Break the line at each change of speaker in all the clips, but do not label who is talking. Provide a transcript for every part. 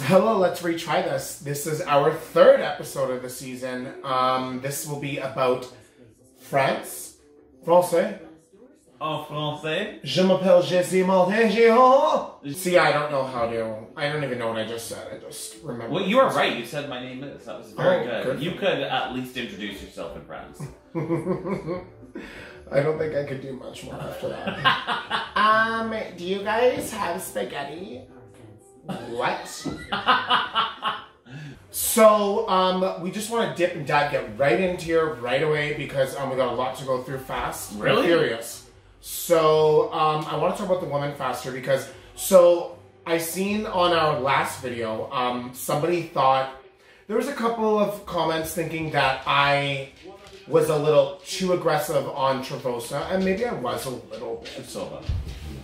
Hello, let's retry this. This is our third episode of the season. This will be about France. Français.
En français.
Je m'appelle Jessie Maltejo. See, I don't know how to. I don't even know what I just said. I just remember.
Well, you were right. You said my name is. That was very good.
Good.
You could at least introduce yourself in France.
I don't think I could do much more after that. Do you guys have spaghetti? What? So, we just want to dip and dive, get right into here right away because we got a lot to go through fast.
Really?
Furious. So, I want to talk about the woman faster because, I seen on our last video, somebody thought, there was a couple of comments thinking that I was a little too aggressive on Travosa, and maybe I was a little bit.
Trusova.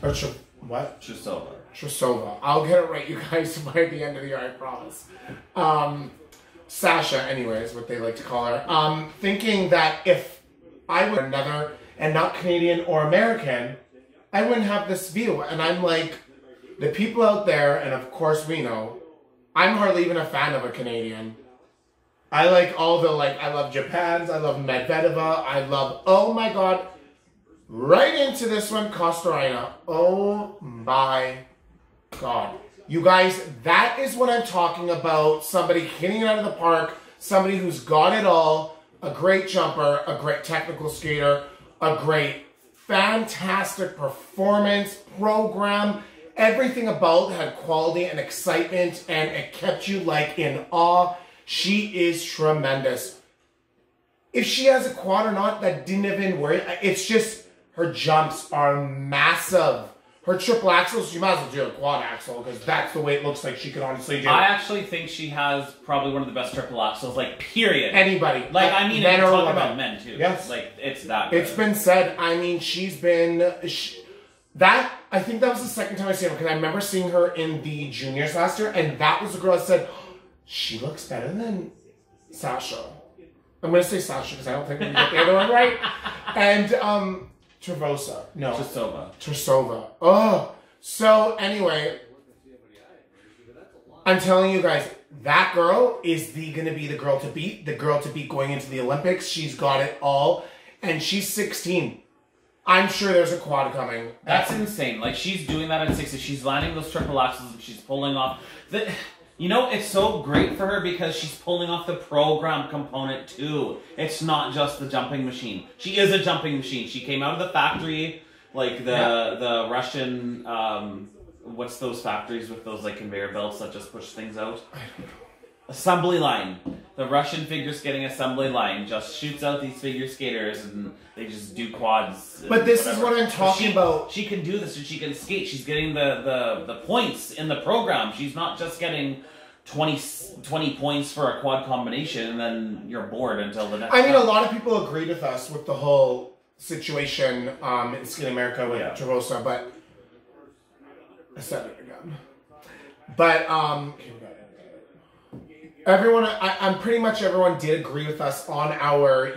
Or what?
Trusova.
Trusova. I'll get it right, you guys, by the end of the year, I promise. Sasha, anyways, what they like to call her. Thinking that if I were another, and not Canadian or American, I wouldn't have this view. And I'm like, the people out there, and of course we know, I'm hardly even a fan of a Canadian. I like all the, I love Japan's, I love Medvedeva, I love, oh my god, right into this one, Kostornaia. Oh my god. You guys, that is what I'm talking about. Somebody hitting it out of the park, somebody who's got it all, a great jumper, a great technical skater, a great, fantastic performance, program, everything about had quality and excitement, and it kept you in awe. She is tremendous. If she has a quad or not, that didn't even worry. It's just, her jumps are massive. Her triple axels, she might as well do a quad axel, because that's the way it looks like she could honestly do.
I actually think she has probably one of the best triple axels, period.
Anybody.
I mean, men or talk about men, too.
Yes.
It's that good.
It's been said, I mean, she's been... I think that was the second time I seen her, because I remember seeing her in the juniors last year, and that was the girl that said, she looks better than Sasha. I'm going to say Sasha, because I don't think we got the other one right. And, Travosa. No. Trusova. Oh. So, anyway, I'm telling you guys, that girl is going to be the girl to beat. The girl to beat going into the Olympics. She's got it all. And she's 16. I'm sure there's a quad coming.
That's insane. She's doing that at 60. She's landing those triple axels and she's pulling off... it's so great for her because she's pulling off the program component too. It's not just the jumping machine. She is a jumping machine. She came out of the factory, the Russian, what's those factories with those conveyor belts that just push things out?
I don't know.
Assembly line. The Russian figure skating assembly line just shoots out these figure skaters and they just do quads.
But this is what I'm talking about.
She can do this and she can skate. She's getting the points in the program. She's not just getting 20 points for a quad combination and then you're bored until the next
I mean, a lot of people agreed with us with the whole situation in Skate America with Travosa, but I said it again. But everyone, I'm pretty much everyone did agree with us on our,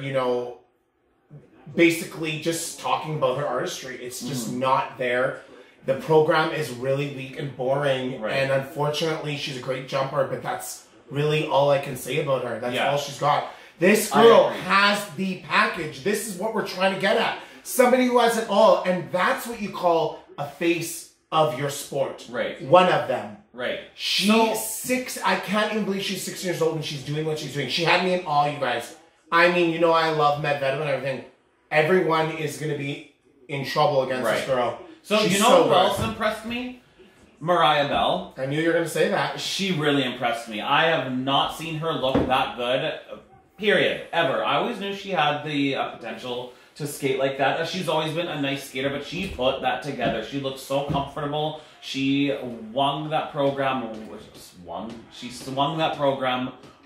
basically just talking about her artistry. It's just not there. The program is really weak and boring, and unfortunately, she's a great jumper, but that's really all I can say about her. That's all she's got. This girl has the package. This is what we're trying to get at. Somebody who has it all, and that's what you call a face of your sport.
Right.
One of them.
Right.
I can't even believe she's 6 years old and she's doing what she's doing. She had me in awe, you guys. I mean, I love Medvedeva and everything. Everyone is going to be in trouble against this girl.
So,
she's
who else impressed me? Mariah Bell.
I knew you were going to say that.
She really impressed me. I have not seen her look that good, period, ever. I always knew she had the potential to skate like that. She's always been a nice skater, but she put that together. She looked so comfortable. She swung that program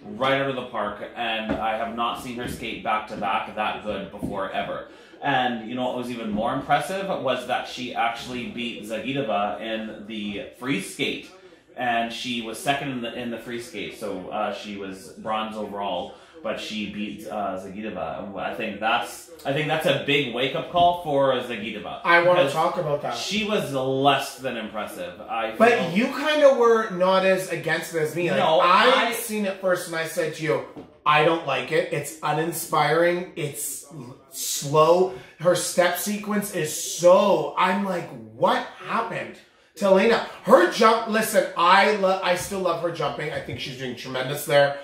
right out of the park, and I have not seen her skate back-to-back that good before, ever. And what was even more impressive was that she actually beat Zagitova in the free skate, and she was second in the free skate, so she was bronze overall. but she beat Zagitova. I think that's a big wake up call for Zagitova.
I want to talk about that.
She was less than impressive.
But you kind of were not as against it as me. Like,
No,
I seen it first, and I said to you, I don't like it. It's uninspiring. It's slow. Her step sequence is so... I'm like, what happened to Elena? Her jump... Listen, I still love her jumping. I think she's doing tremendous there.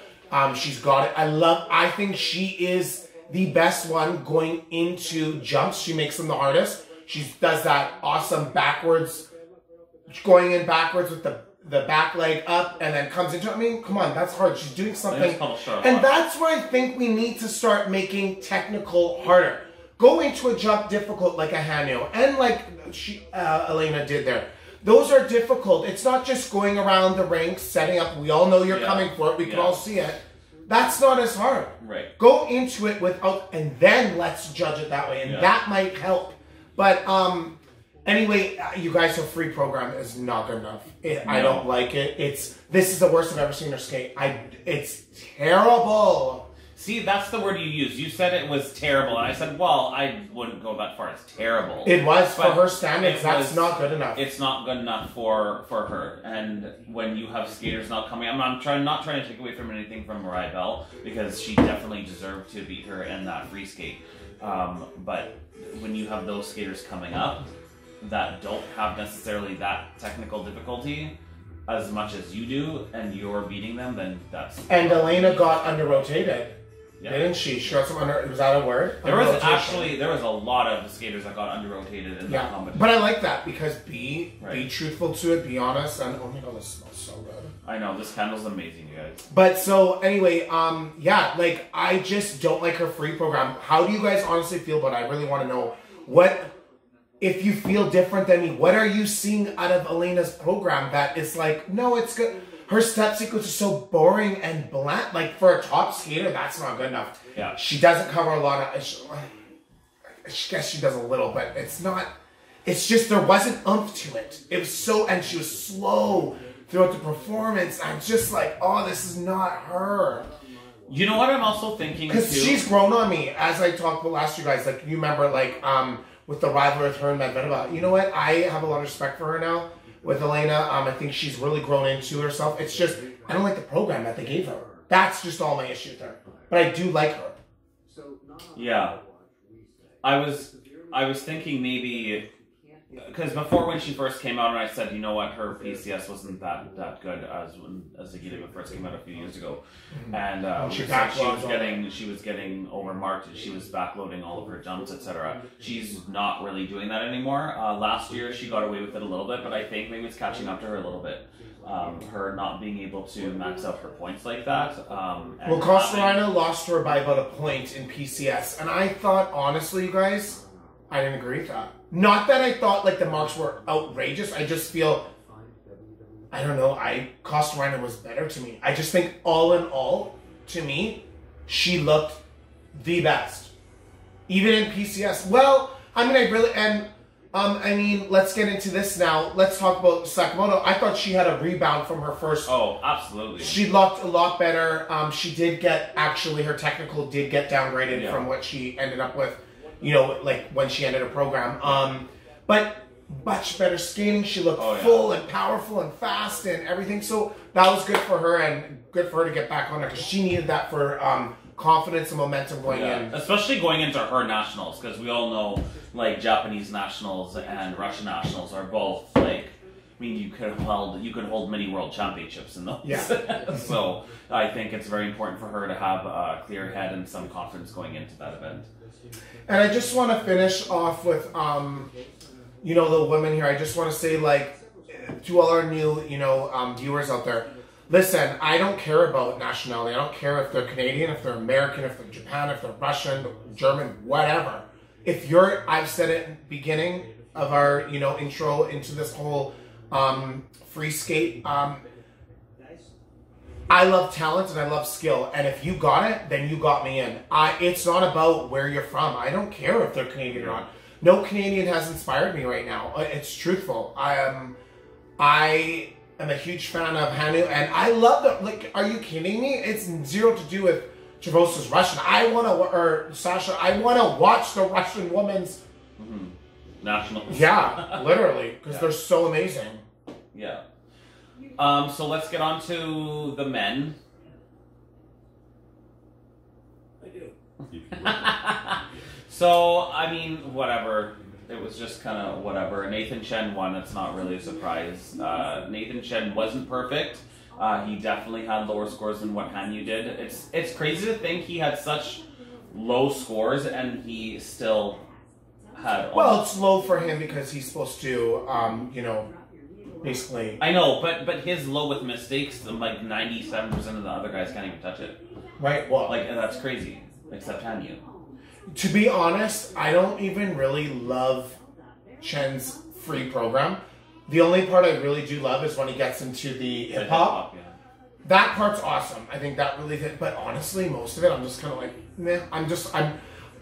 She's got it. I think she is the best one going into jumps. She makes them the hardest. She does that awesome backwards... Going in backwards with the back leg up and then comes into... I mean, come on, that's hard. She's doing something. And that's where I think we need to start making technical harder. Go into a jump difficult like a Hanu and like Elena did there. Those are difficult. It's not just going around the ring, setting up. We all know you're coming for it. We can all see it. That's not as hard.
Right.
Go into it without... And then let's judge it that way. And that might help. But... Anyway, you guys, her free program is not good enough. I don't like it. This is the worst I've ever seen her skate. It's terrible.
See, that's the word you used. You said it was terrible, and I said, well, I wouldn't go that far. It's terrible.
It was for her standards. That's not good enough.
It's not good enough for her. And when you have skaters not coming, I'm not trying to take away from anything from Mariah Bell because she definitely deserved to beat her in that free skate. But when you have those skaters coming up that don't have necessarily that technical difficulty as much as you do, and you're beating them, then that's...
And Elena got under-rotated, didn't she? She got some under... Was that a word?
There was a lot of skaters that got under-rotated in that competition.
But I like that, because be truthful to it, be honest, and oh my god, this smells so good.
I know, this candle's amazing, you guys.
But so, anyway, like, I just don't like her free program. How do you guys honestly feel about it? I really want to know if you feel different than me, what are you seeing out of Elena's program that is like, no, it's good. Her step sequence is so boring and bland. Like, for a top skater, that's not good enough.
Yeah.
She doesn't cover a lot of... I guess she does a little, but it's not... It's just there wasn't oomph to it. It was so... And she was slow throughout the performance. I'm just like, oh, this is not her.
You know what I'm also thinking, too?
Because she's grown on me, as I talked about last year, guys. Like, you remember, like... with the rivalry with her and Medvedeva. You know what? I have a lot of respect for her now with Elena. I think she's really grown into herself. It's just, I don't like the program that they gave her. That's just all my issue there. But I do like her.
Yeah. I was thinking maybe... Because before when she first came out and I said, you know what, her PCS wasn't that good as Zagitova first came out a few years ago. And she was getting overmarked and she was backloading all of her jumps, etc. She's not really doing that anymore. Last year she got away with it a little bit, but I think maybe it's catching up to her a little bit. Her not being able to max out her points like that. Well,
Kostornaia lost her by about a point in PCS. And I thought, honestly, you guys, I didn't agree with that. Not that I thought like the marks were outrageous. I just feel, I don't know, Kostornaia was better to me. I just think all in all, to me, she looked the best. Even in PCS. Well, I mean, let's get into this now. Let's talk about Sakamoto. I thought she had a rebound from her first.
Oh, absolutely.
She looked a lot better. She did get, actually, her technical did get downgraded from what she ended up with. You know, like when she ended her program. But much better skating. She looked full and powerful and fast and everything. So that was good for her and good for her to get back on there because she needed that for confidence and momentum going in.
Especially going into her nationals because we all know like Japanese nationals and Russian nationals are both like, I mean, you could hold many world championships in those. Yeah. So I think it's very important for her to have a clear head and some confidence going into that event.
And I just want to finish off with, you know, the women here. I just want to say, like, to all our new, you know, viewers out there, listen, I don't care about nationality. I don't care if they're Canadian, if they're American, if they're Japan, if they're Russian, German, whatever. If you're, I've said it in the beginning of our, you know, intro into this whole free skate, I love talent and I love skill, and if you got it, then you got me in. It's not about where you're from. I don't care if they're Canadian or not. No Canadian has inspired me right now. It's truthful. I am a huge fan of Hanu, and I love them. Like, are you kidding me? It's zero to do with Javosa's Russian. Sasha, I want to watch the Russian women's
nationals.
Yeah, literally, because they're so amazing.
Yeah. So let's get on to the men.
I do.
So, I mean, whatever. It was just kind of whatever. Nathan Chen won. It's not really a surprise. Nathan Chen wasn't perfect. He definitely had lower scores than what Hanyu did. It's crazy to think he had such low scores and he still had...
Well, it's low for him because he's supposed to, basically...
I know, but his low with mistakes, like 97% of the other guys can't even touch it.
Right, well...
Like, that's crazy. Except Hanyu.
To be honest, I don't even really love Chen's free program. The only part I really do love is when he gets into the hip-hop.
Yeah.
That part's awesome. I think that really did. But honestly, most of it, I'm just kind of like, meh.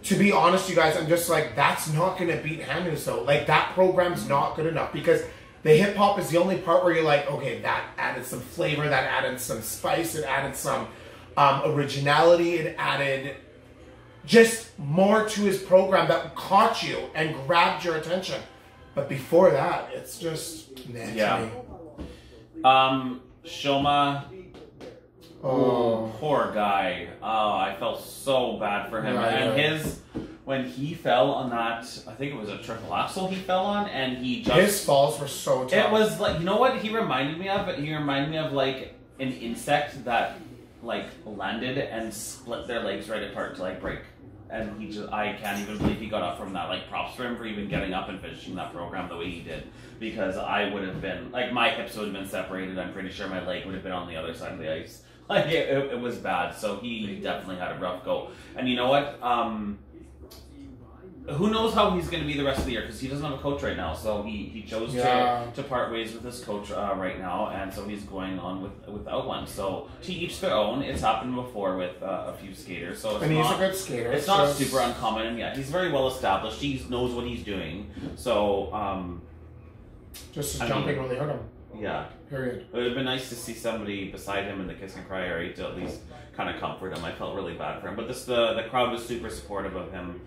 To be honest, you guys, I'm just like, that's not going to beat Hanyu. So, like, that program's not good enough because the hip-hop is the only part where you're like, okay, that added some flavor, that added some spice, it added some originality, it added just more to his program that caught you and grabbed your attention. But before that, it's just meh to me.
Shoma. Oh, poor guy. Oh, I felt so bad for him. When he fell on that, I think it was a triple axel he fell on, and he just...
His falls were so tough.
It was like, you know what he reminded me of? He reminded me of like an insect that like landed and split their legs right apart to like break. And I can't even believe he got up from that. Like, props for him for even getting up and finishing that program the way he did. Because I would have been, like, my hips would have been separated. I'm pretty sure my leg would have been on the other side of the ice. Like, it was bad. So he definitely had a rough go. And you know what? Who knows how he's going to be the rest of the year, because he doesn't have a coach right now. So he chose to part ways with his coach right now, and so he's going on without one. So to each their own. It's happened before with a few skaters. So it's
he's a good skater.
It's not super uncommon, and yeah, he's very well established. He knows what he's doing. So
just jumping really hurt him.
Yeah.
Period.
It would have been nice to see somebody beside him in the kiss and cry area to at least kind of comfort him. I felt really bad for him, but the crowd was super supportive of him.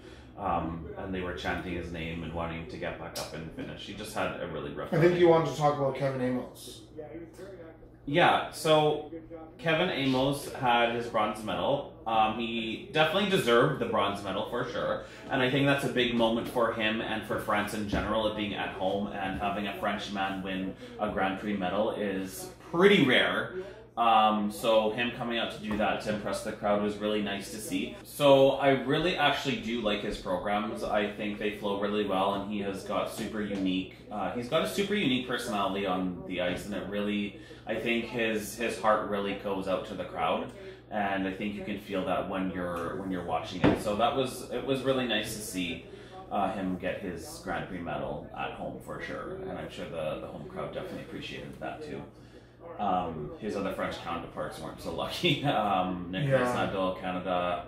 And they were chanting his name and wanting him to get back up and finish. He just had a really rough
I think you wanted to talk about Kevin Amos.
Yeah, so Kevin Amos had his bronze medal. He definitely deserved the bronze medal for sure. And I think that's a big moment for him and for France in general, of being at home and having a Frenchman win a Grand Prix medal is pretty rare. So him coming out to do that to impress the crowd was really nice to see. So I really actually do like his programs. I think they flow really well, and he has got super unique. He's got a super unique personality on the ice, and it really, I think his heart really goes out to the crowd, and I think you can feel that when you're watching it. So it was really nice to see him get his Grand Prix medal at home for sure, and I'm sure the home crowd definitely appreciated that too. His other French counterparts weren't so lucky. Nicolas Nadeau, Canada.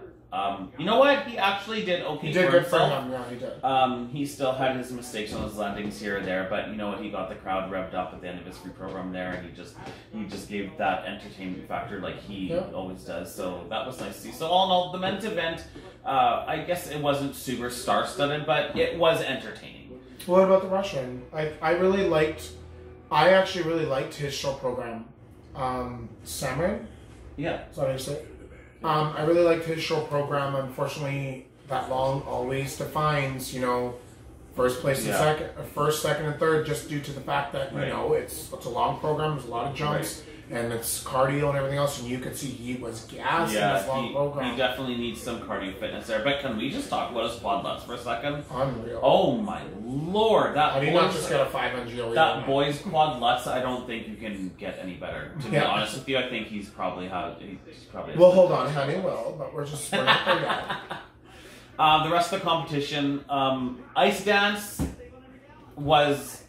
You know what? He actually did okay.
He did
for
good for
himself.
him. Yeah, he did.
He still had his mistakes on his landings here or there, but you know what? He got the crowd revved up at the end of his free program there, and he just gave that entertainment factor like he always does. So that was nice to see. So all in all, the men's event, I guess it wasn't super star-studded, but it was entertaining.
What about the Russian? I actually really liked his show program. Samurai?
Yeah.
Is that how you say it? I really liked his show program. Unfortunately, that long always defines, first place and second, first, second, and third, just due to the fact that, it's a long program, there's a lot of jumps, and it's cardio and everything else, and you could see he was gassed in this long program.
He definitely needs some cardio fitness there. But can we just talk about his quad lutz for a second?
Unreal.
Oh my lord.
How do you not just get a 5 NGO?
That boy's quad lutz, I don't think you can get any better. To be honest with you, I think he's probably
Well, hold on, honey, but we're not there yet.
The rest of the competition, ice dance was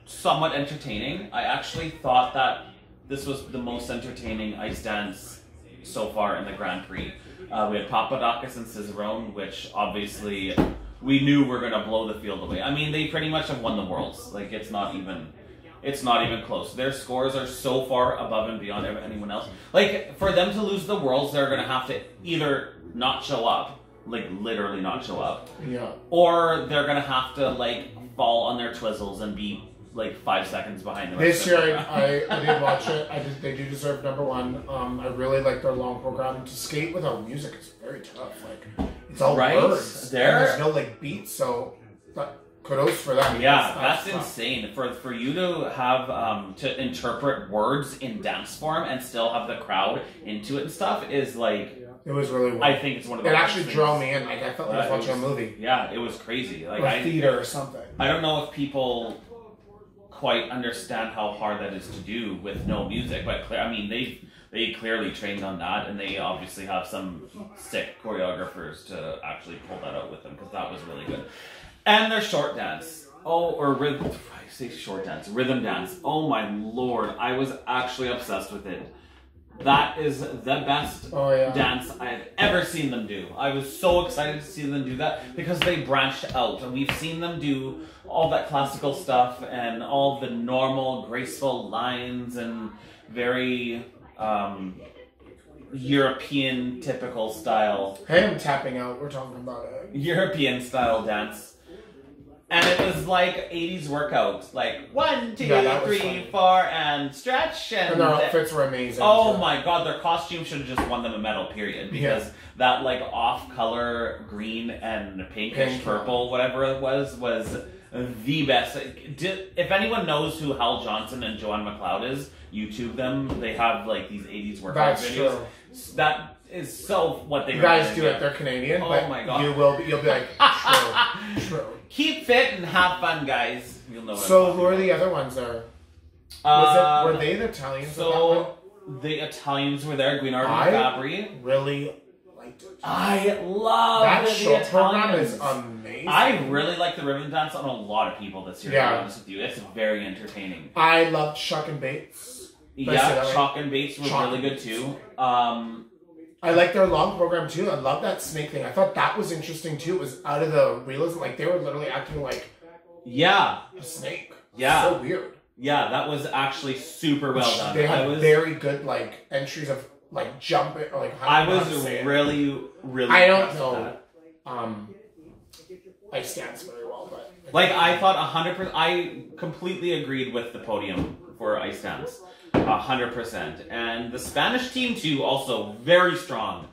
somewhat entertaining. I actually thought that this was the most entertaining ice dance so far in the Grand Prix. We had Papadakis and Cicerone, which obviously we knew were going to blow the field away. I mean, they pretty much have won the Worlds. Like, it's not even It's not even close. Their scores are so far above and beyond anyone else. Like, for them to lose the Worlds, they're going to have to either not show up, like literally not show up, or they're going to have to like fall on their twizzles and be like 5 seconds behind the rest
This year, I did watch it. They do deserve #1. I really like their long program. To skate without music is very tough. Like, it's all words. There's no like beats, so kudos for them.
Yeah, that's insane. For you to have to interpret words in dance form and still have the crowd into it and stuff is like.
It was really well.
I think it's one of the.
It actually drew me in. Like, I felt like I was watching a movie.
Yeah, it was crazy. Like,
or theater or something.
I don't know if people quite understand how hard that is to do with no music, but I mean they clearly trained on that, and they obviously have some sick choreographers to actually pull that out with them, because that was really good. And their short dance, rhythm dance. Oh my lord, I was actually obsessed with it. That is the best dance I've ever seen them do. I was so excited to see them do that because they branched out, and we've seen them do all that classical stuff and all the normal graceful lines and very European typical style.
Hey, I'm tapping out. We're talking about it.
European style dance. And it was like 80s workout. Like 1, 2, 3, 4, and stretch.
And their outfits were amazing.
Oh my god, their costume should have just won them a medal, period. Because that like off-color green and pinkish purple, whatever it was the best. If anyone knows who Hal Johnson and Joanne McLeod is, YouTube them. They have like these 80s workout videos. True. That is so what they
guys do it. They're Canadian.
Oh my god.
You'll be like, true.
Keep fit and have fun, guys. You'll know what
So who are the other ones there? Were they the Italians?
So the Italians were there. Guinard and Fabry.
Really liked it.
I love
that
show
program is amazing.
I really like the rhythm dance on a lot of people this year. To be honest with you, it's very entertaining.
I loved Chuck and Bates.
Yeah, Chuck and Bates was really good too.
I like their long program too. I love that snake thing. I thought that was interesting too. It was out of the realism. Like, they were literally acting like a snake.
Yeah.
So weird.
Yeah, that was actually super well done.
They had very good like entries of like jumping or like how
I was really
I don't know ice dance very well, but
like I thought 100%. I completely agreed with the podium for ice dance. 100%. And the Spanish team too, also very strong.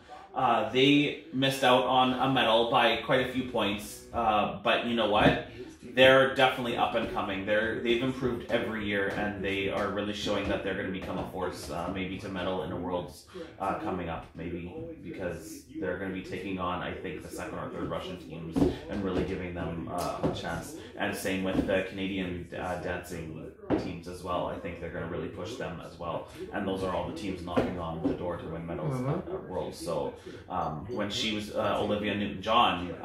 They missed out on a medal by quite a few points, but you know what? They're definitely up and coming. They've improved every year, and they are really showing that they're going to become a force, maybe to medal in the Worlds coming up, maybe, because they're going to be taking on, I think, the second or third Russian teams and really giving them a chance. And same with the Canadian dancing teams as well. I think they're going to really push them as well. And those are all the teams knocking on the door to win medals at Worlds. So when she was Olivia Newton-John,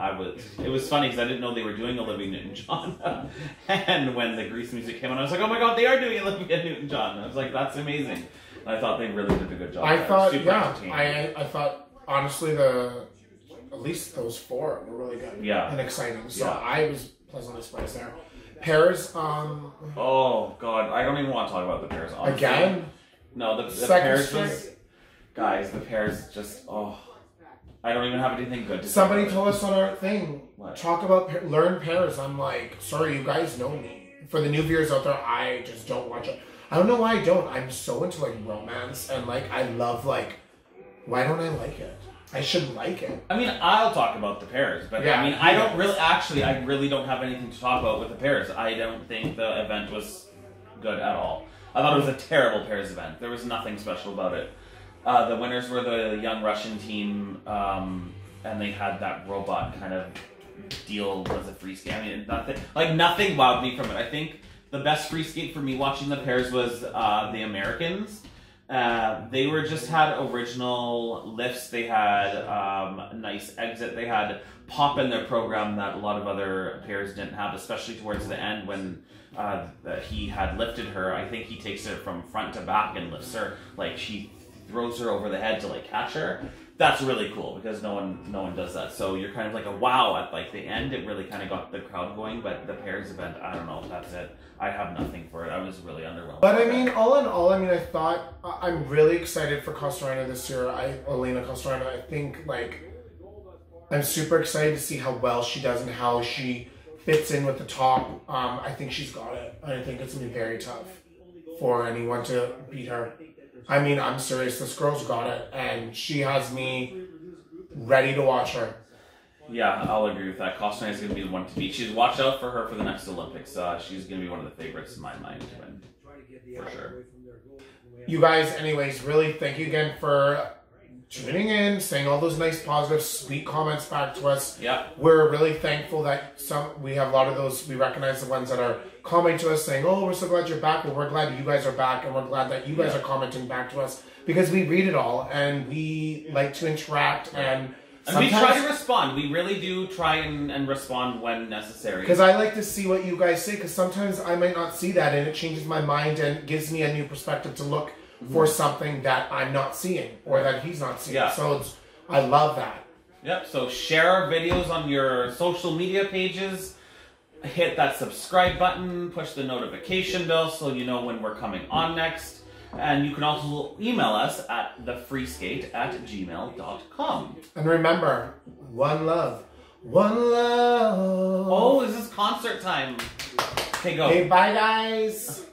it was funny because I didn't know they were doing Olivia Newton-John. And when the Grease music came on, I was like, oh my god, they are doing Olivia Newton-John. I was like, that's amazing. And I thought they really did a good job.
I thought honestly at least those 4 were really good and exciting. So I was pleasantly surprised there. Pairs,
oh god, I don't even want to talk about the pairs, honestly.
Again?
No, the pairs was... Guys, the pairs just... I don't even have anything good to say.
Somebody told us on our thing,
what?
Talk about learn pairs. I'm like, sorry, you guys know me. For the new viewers out there, I just don't watch it. I don't know why I don't. I'm so into like romance and like I love like, why don't I like it? I should like it.
I mean, I'll talk about the pairs, but I mean, I don't really, actually, I really don't have anything to talk about with the pairs. I don't think the event was good at all. I thought it was a terrible pairs event. There was nothing special about it. The winners were the young Russian team, and they had that robot kind of deal as a free skate. I mean, nothing wowed me from it. I think the best free skate for me watching the pairs was the Americans. They had original lifts. They had a nice exit. They had pop in their program that a lot of other pairs didn't have, especially towards the end when he had lifted her. I think he takes it from front to back and lifts her like she throws her over the head to like catch her. That's really cool because no one does that. So you're kind of like a wow at like the end. It really kind of got the crowd going. But the pairs event, I don't know. That's it. I have nothing for it. I was really underwhelmed.
But I mean, all in all, I mean, I thought I'm really excited for Kostornaia this year. Elena Kostornaia. I think like I'm super excited to see how well she does and how she fits in with the top. I think she's got it. I think it's gonna be very tough for anyone to beat her. I mean, I'm serious. This girl's got it, and she has me ready to watch her.
Yeah, I'll agree with that. Kostornaia is going to be the one to beat. She's watch out for her for the next Olympics. She's going to be one of the favorites in my mind to win, for sure.
You guys, anyways, really thank you again for tuning in, saying all those nice, positive, sweet comments back to us.
Yeah.
We're really thankful that we have a lot of those. We recognize the ones that are commenting to us saying, oh, we're so glad you're back. Well, we're glad you guys are back, and we're glad that you guys are commenting back to us because we read it all and we like to interact and
we try to respond. We really do try and respond when necessary.
Because I like to see what you guys say, because sometimes I might not see that and it changes my mind and gives me a new perspective to look for something that I'm not seeing or that he's not seeing.
Yeah.
So I love that.
Yep, so share our videos on your social media pages. Hit that subscribe button, push the notification bell so you know when we're coming on next. And you can also email us at thefreeskate@gmail.com.
And remember, one love. One love.
Oh, is this concert time? Okay, go.
Okay, bye guys.